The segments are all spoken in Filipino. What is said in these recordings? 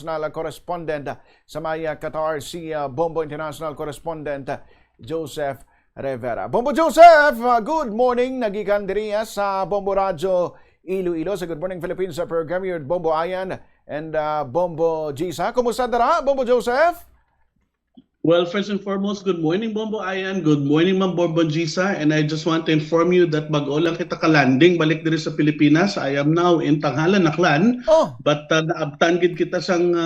International Correspondent sa Maya, Qatar, si Bombo International Correspondent Joseph Rivera. Bombo Joseph, good morning. Nagikan diri sa Bombo Radio Iloilo sa Good Morning Philippines sa program yun Bombo Ayan and Bombo Gisa. Kumusta dara, Bombo Joseph? Well, first and foremost, good morning, Bombo Ayan. Good morning, Ma'am Bombo Gisa. And I just want to inform you that bago lang kita ka-landing, balik diri sa Pilipinas. I am now in Tanghalan, Aklan. Oh. But naabtan gid kita sang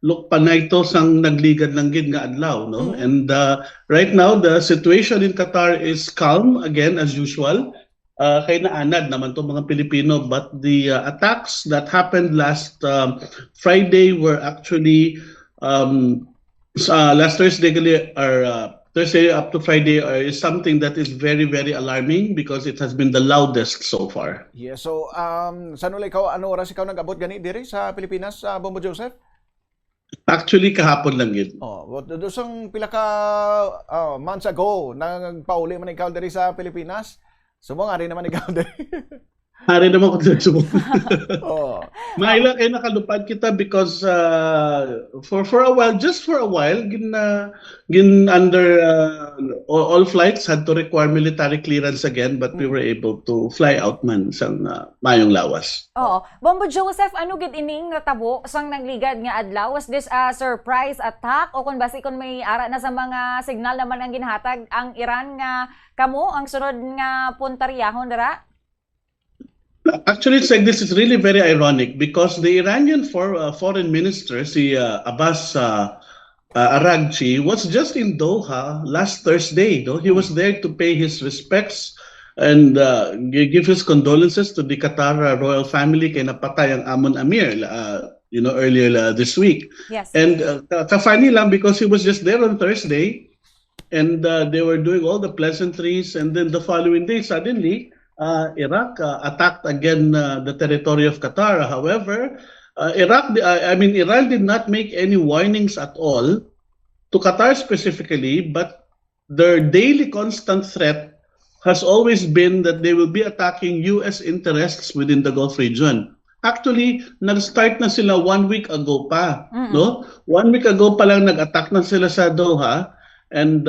lukpanay to sang nagligad lang gid nga adlaw, no? And right now, the situation in Qatar is calm again as usual. Kay naanad naman to mga Pilipino, but the attacks that happened last Friday were actually last Thursday or Thursday up to Friday is something that is very, very alarming because it has been the loudest so far. Yeah, so saan ulit ano oras ikaw nag-abot gani diri sa Pilipinas, Bombo Joseph? Actually, kahapon lang yun. Oh, dosang pila ka months ago nagpauli man ikaw diri sa Pilipinas. Sumo nga rin naman ikaw diri. Hari naman ko sa sumo. Oh. Maila kay nakalupad kita because for a while, just for a while, gin under all flights had to require military clearance again, but we were able to fly out man sang mayong lawas. Oo. Bombo Joseph, ano gid ining natabo sang nagligad nga adlaw? Was this a surprise attack o kung basi kon may ara na sa mga signal naman ang ginhatag ang Iran nga kamo ang sunod nga puntaryahon dira? Actually, it's like this. It's really very ironic because the Iranian foreign minister, si Abbas Araghchi, was just in Doha last Thursday. No? He was there to pay his respects and give his condolences to the Qatar royal family kay napatay ang Amon Amir, earlier this week. Yes. And ka-funny lang because he was just there on Thursday and they were doing all the pleasantries, and then the following day, suddenly, Iraq attacked again the territory of Qatar. However, Iran did not make any warnings at all to Qatar specifically, but their daily constant threat has always been that they will be attacking U.S. interests within the Gulf region. Actually, nag-start na sila 1 week ago pa. No? 1 week ago pa lang nag-attack na sila sa Doha, and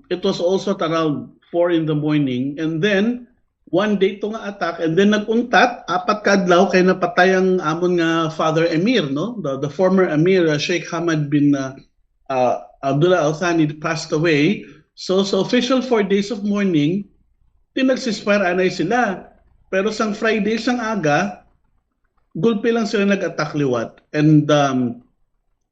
it was also at around 4 in the morning, and then one day to nga attack, and then nag-untat, 4 ka adlaw kay napatay ang amon nga Father Emir, no? The former Emir, Sheikh Hamad bin Abdullah Al Thani, passed away. So official 4 days of mourning, tinag-ceasefire anay sila. Pero sang Friday, sang aga, gulpi lang sila nag-attack liwat. And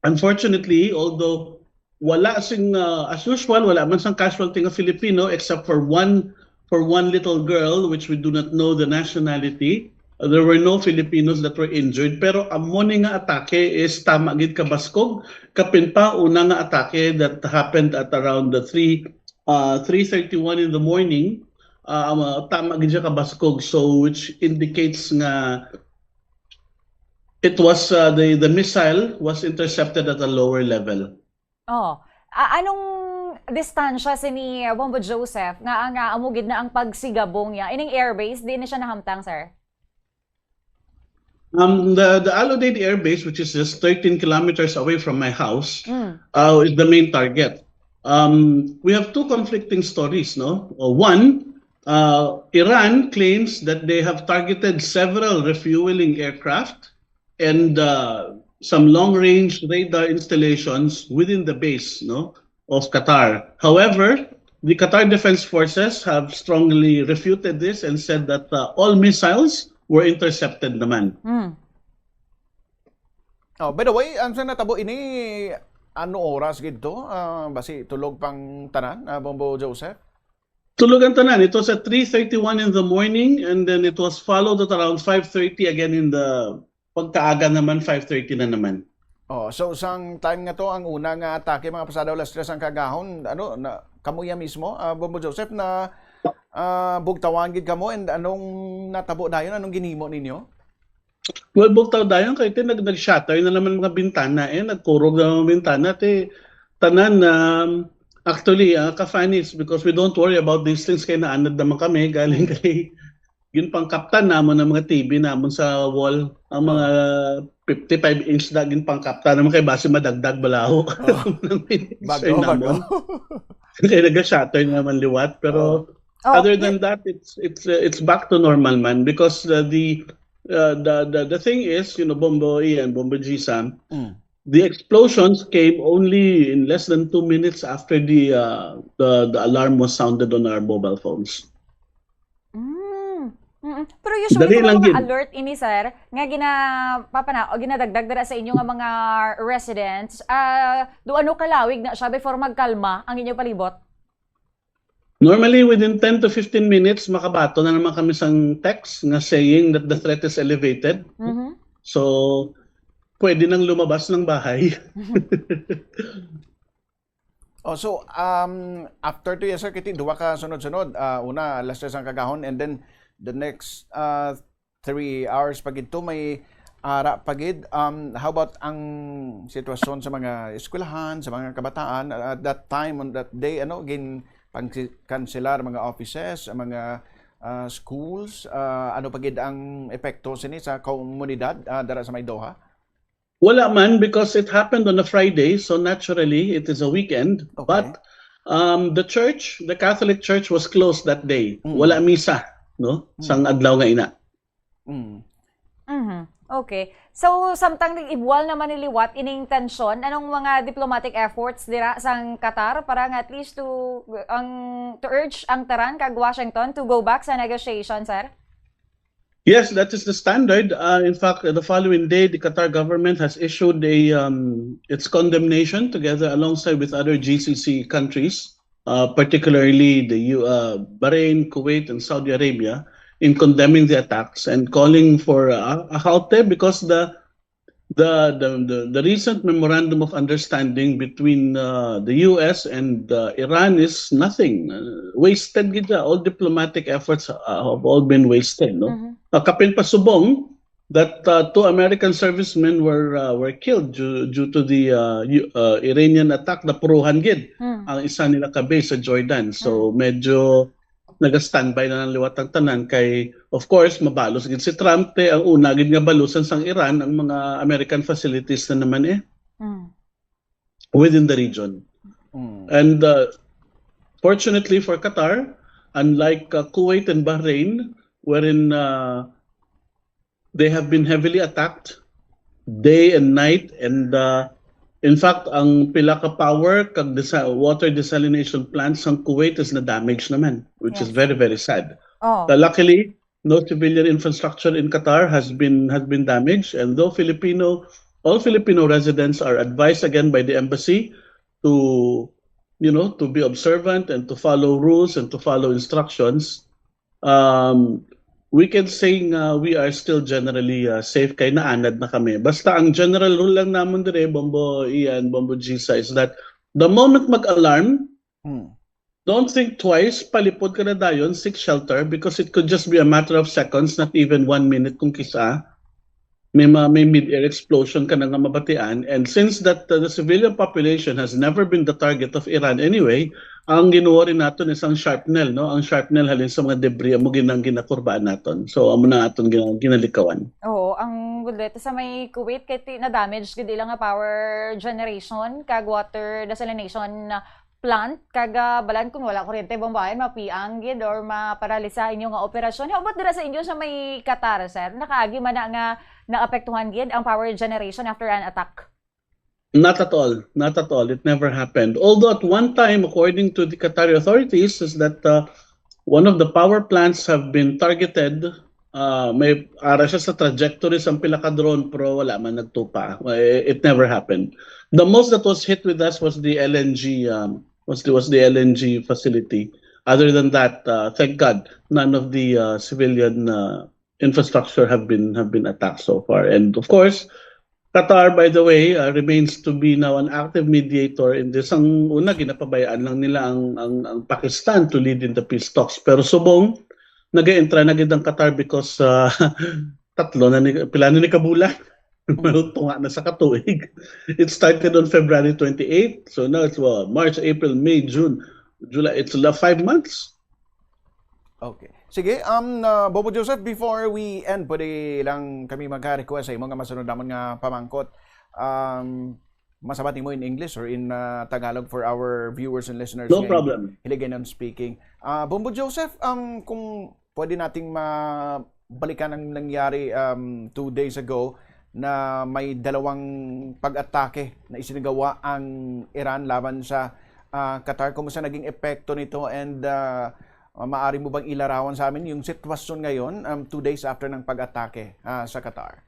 unfortunately, although wala sing, as usual, wala man sang casualty nga Filipino except for one little girl, which we do not know the nationality. There were no Filipinos that were injured. Pero ang morning nga atake is tama gid kabaskog. Kapin pa una nga atake that happened at around the 3:31 in the morning. Tama gid siya kabaskog. So which indicates nga it was the missile was intercepted at a lower level. Oh. Anong distansya ni Bombo Joseph nga amugid na ang pagsigabong niya ining airbase di na siya nahamtang, sir? The Alodade Air Base, which is just 13 kilometers away from my house, is the main target. We have two conflicting stories, no? One, Iran claims that they have targeted several refueling aircraft and some long-range radar installations within the base, no, of Qatar. However, the Qatar Defense Forces have strongly refuted this and said that all missiles were intercepted naman. Oh, by the way, ang sa natabo ini ano oras gito? Basi tulog pang tanan, Bombo Joseph? Tulog ang tanan. It was at 3:31 in the morning, and then it was followed at around 5:30 again in the pagkaaga naman, 5:30 na naman. Oh, so sang time nga to ang una nga atake mga pasadaw alas 3 ang kagahon, ano na kamuya mismo, Bombo Joseph na bugtawan gid kamo, and anong natabo dayon, anong ginhimo ninyo? Well, bugtaw dayon kay nag-shatter na naman mga bintana, nagkurog na mga bintana tanan na actually ka-funny because we don't worry about these things kay naanad naman kami galing kay ginpangkaptan namon ng mga TV namon sa wall ang mga 55-inch na ginpangkaptan naman kay base madagdag balaho ng Bago, bago. kaya naga-shatter naman liwat pero other than that it's back to normal man because the thing is Bombo Ian, Bombo G-Sam, the explosions came only in less than 2 minutes after the alarm was sounded on our mobile phones. Pero usually Dali kung lang mga yun. alert ini sir nga ginadagdag dira sa inyo nga mga residents do ano kalawig na siya before magkalma ang inyong palibot. Normally, within 10 to 15 minutes, makabato na naman kami sang text nga saying that the threat is elevated. So, pwede nang lumabas ng bahay. So, after 2 years, sir, kiti, duwa ka sunod-sunod. Una, alas 3 ang kagahon, and then the next 3 hours pagid to may ara pagid. How about ang sitwasyon sa mga eskwelahan, sa mga kabataan at that time, on that day, pang-cancelar mga offices, mga schools, ano pagid ang epekto sini sa komunidad dara sa Maydoha? Wala man because it happened on a Friday, so naturally it is a weekend. Okay. But the Catholic Church was closed that day. Wala misa, no? Sang adlaw nga ina. Okay. So, samtang nag-ibwal naman niliwat ining tensyon, anong mga diplomatic efforts dira sang Qatar para nga at least to urge ang taran kag Washington to go back sa negotiation, sir? Yes, that is the standard. In fact, the following day, the Qatar government has issued its condemnation together alongside with other GCC countries, particularly the Bahrain, Kuwait, and Saudi Arabia, in condemning the attacks and calling for a halt because the recent memorandum of understanding between the U.S. and Iran is nothing. Wasted gid. All diplomatic efforts have all been wasted. No? Kapin pasubong that 2 American servicemen were killed due to the Iranian attack na puruhan gid ang isa nila ka base sa Jordan. So medyo naga-standby na ng liwat ang tanan kay of course mabalos gid si Trump ang una gid nga balusan sang Iran ang mga American facilities na naman within the region. And fortunately for Qatar, unlike Kuwait and Bahrain wherein they have been heavily attacked day and night and in fact ang pila ka power kag water desalination plants sang Kuwait is na damaged naman, which is very very sad. Luckily no civilian infrastructure in Qatar has been damaged, and though all Filipino residents are advised again by the embassy to be observant and to follow rules and to follow instructions, we can say we are still generally safe kay naanad na kami. Basta ang general rule lang namon dire, Bombo Ian, Bombo Gisa, is that the moment mag-alarm, don't think twice, palipod ka na dayon, seek shelter because it could just be a matter of seconds, not even 1 minute kung kisa. May mid-air explosion ka na nga mabatian. And since that the civilian population has never been the target of Iran anyway, ang ginuwa rin natin isang shrapnel, no? Ang shrapnel halin sa mga debris mo ginakurbaan natin. So amo na aton ginalikawan. Oo, ang gudlet sa may Kuwait kay na damage gid ilang nga power generation kag water desalination plant kag balan kung wala kuryente bombayan mapiang gid or maparalisa inyo nga operasyon. How about dira sa inyo sa may Qatar, sir? Nakaagi man na nga naapektuhan gid ang power generation after an attack? Not at all. Not at all. It never happened. Although at one time, according to the Qatari authorities, is that one of the power plants have been targeted. May ara siya sa trajectory sa pila ka drone pero wala man nagtupa. It never happened. The most that was hit with us was the LNG was the LNG facility. Other than that, thank God, none of the civilian infrastructure have been attacked so far. And of course, Qatar, by the way, remains to be now an active mediator in this. Ang una, ginapabayaan lang nila ang Pakistan to lead in the peace talks. Pero subong, nag-e-entra na gid ang Qatar because pilano ni kabulan. Tunga na sa katuig. It started on February 28. So now it's March, April, May, June, July. It's 5 months. Okay. Sige, Bobo Joseph, before we end, pwede lang kami magka-request sa mga masunod naman nga pamangkot. Masabat mo in English or in Tagalog for our viewers and listeners. No problem. Hiligaynon speaking. Bobo Joseph, kung pwede nating mabalikan ang nangyari 2 days ago na may dalawang pag-atake na isinagawa ang Iran laban sa Qatar. Kumusta naging epekto nito and maaari mo bang ilarawan sa amin yung sitwasyon ngayon 2 days after ng pag-atake sa Qatar?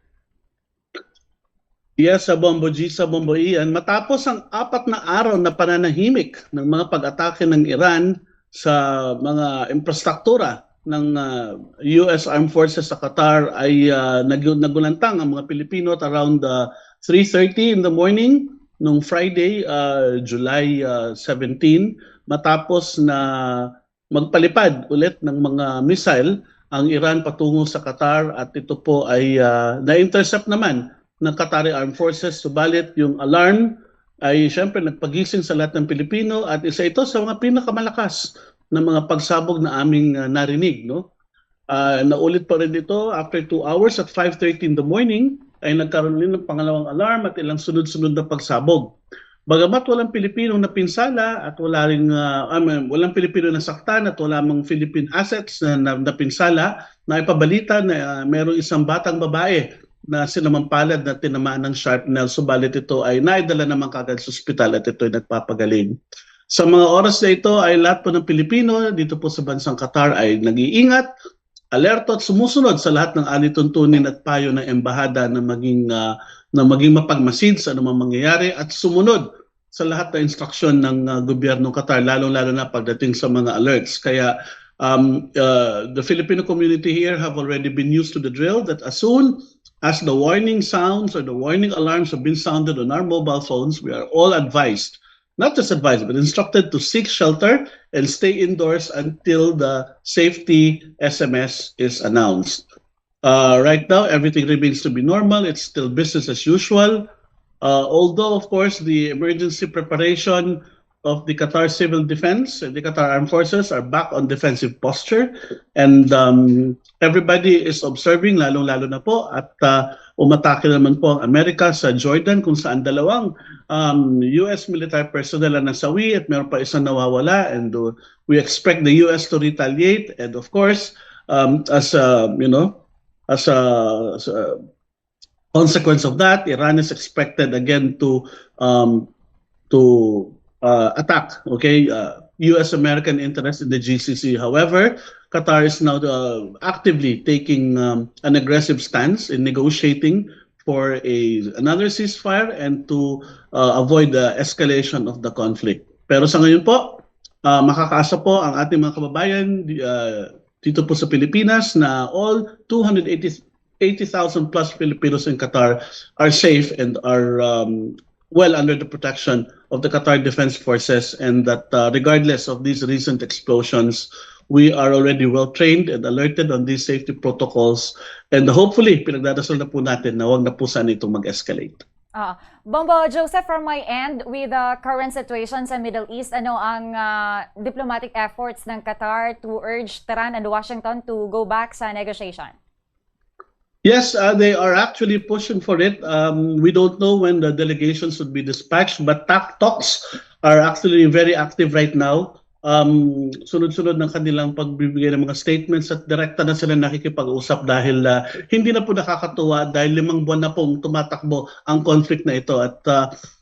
Yes, sa Bombo G, sa Bombo Ian, matapos ang 4 na araw na pananahimik ng mga pag-atake ng Iran sa mga infrastruktura ng US Armed Forces sa Qatar ay nagulantang ang mga Pilipino at around 3:30 in the morning nung Friday, July 17, matapos na magpalipad ulit ng mga missile ang Iran patungo sa Qatar at ito po ay na-intercept naman ng Qatari Armed Forces. Subalit yung alarm ay siyempre nagpagising sa lahat ng Pilipino at isa ito sa mga pinakamalakas na mga pagsabog na aming narinig. No? Naulit pa rin dito after 2 hours at 5:30 in the morning ay nagkaroon din ng pangalawang alarm at ilang sunod-sunod na pagsabog. Bagamat walang Pilipinong napinsala at walang Pilipino nasaktan at wala mang Philippine assets na napinsala, naipabalita na mayroong isang batang babae na sinamampalad na tinamaan ng shrapnel. Subalit ito ay naidala naman kagad sa ospital at ito ay nagpapagaling. Sa mga oras na ito ay lahat po ng Pilipino dito po sa bansang Qatar ay nag-iingat, alerto at sumusunod sa lahat ng alituntunin at payo ng embahada na maging mapagmasid sa anumang mangyayari at sumunod sa lahat ng instruksyon ng gobyernong Qatar, lalong-lalo na pagdating sa mga alerts. Kaya the Filipino community here have already been used to the drill that as soon as the warning sounds or the warning alarms have been sounded on our mobile phones, we are all advised, not just advised, but instructed to seek shelter and stay indoors until the safety SMS is announced. Right now, everything remains to be normal. It's still business as usual. Although, of course, the emergency preparation of the Qatar Civil Defense and the Qatar Armed Forces are back on defensive posture. And everybody is observing, lalong-lalo na po. At umatake naman po ang Amerika sa Jordan kung saan dalawang US military personnel na nasawi at meron pa isang nawawala. And we expect the US to retaliate. And of course, as a consequence of that, Iran is expected again to attack, U.S. American interests in the GCC. However, Qatar is now actively taking an aggressive stance in negotiating for another ceasefire and to avoid the escalation of the conflict. Pero sa ngayon po, makakaasa po ang ating mga kababayan dito po sa Pilipinas na all 280,000 plus Filipinos in Qatar are safe and are well under the protection of the Qatar Defense Forces, and that regardless of these recent explosions, we are already well trained and alerted on these safety protocols, and hopefully pinagdadasal na po natin na huwag na po sana itong mag-escalate. Bombo Joseph, from my end, with the current situation sa Middle East, ano ang diplomatic efforts ng Qatar to urge Tehran and Washington to go back sa negotiation? Yes, they are actually pushing for it. We don't know when the delegations would be dispatched, but talks are actually very active right now. Sunod-sunod ng kanilang pagbibigay ng mga statements at direkta na sila nakikipag-usap dahil hindi na po nakakatuwa dahil 5 buwan na pong tumatakbo ang conflict na ito at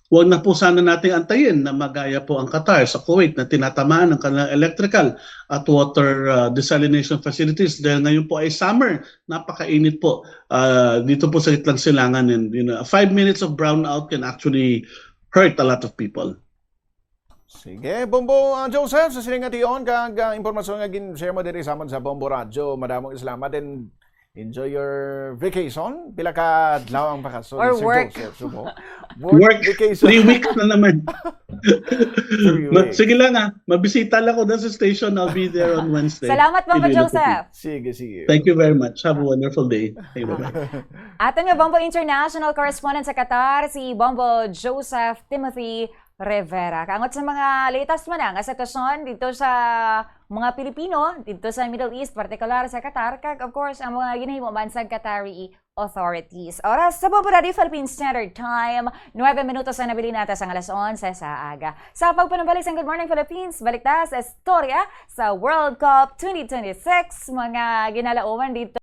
huwag na po sana nating antayin na magaya po ang Qatar sa Kuwait na tinatamaan ng kanilang electrical at water desalination facilities dahil ngayon po ay summer, napakainit po dito po sa Itlang Silangan, and 5 minutes of brownout can actually hurt a lot of people. Sige, Bombo Joseph, sa silingat iyon, kag impormasyon nga gin-share mo diri sa amon sa Bombo Radio. Madamong salamat and enjoy your vacation. Pila ka adlaw ang bakasyon Or ni Sir work. Joseph Subo. Work, vacation. 3 weeks na naman. 3 weeks. Sige lang mabisita lang ko doon sa station. I'll be there on Wednesday. Salamat, Bombo Joseph. Sige, sige. Thank you very much. Have a wonderful day. Thank you. Bye-bye. Ating Bombo International Correspondent sa Qatar, si Bombo Joseph Timothy Rivera. Kangot sa mga latest man ang sitwasyon dito sa mga Pilipino dito sa Middle East, partikular sa Qatar, kag of course ang mga ginahimo man sa Qatari authorities. Oras sa Bombo Radio Philippine Standard Time, 9 minutos na nabili natin sa alas 11 sa aga. Sa pagpanumbalik sa Good Morning Philippines, balik ta sa istorya sa World Cup 2026, mga ginalauman dito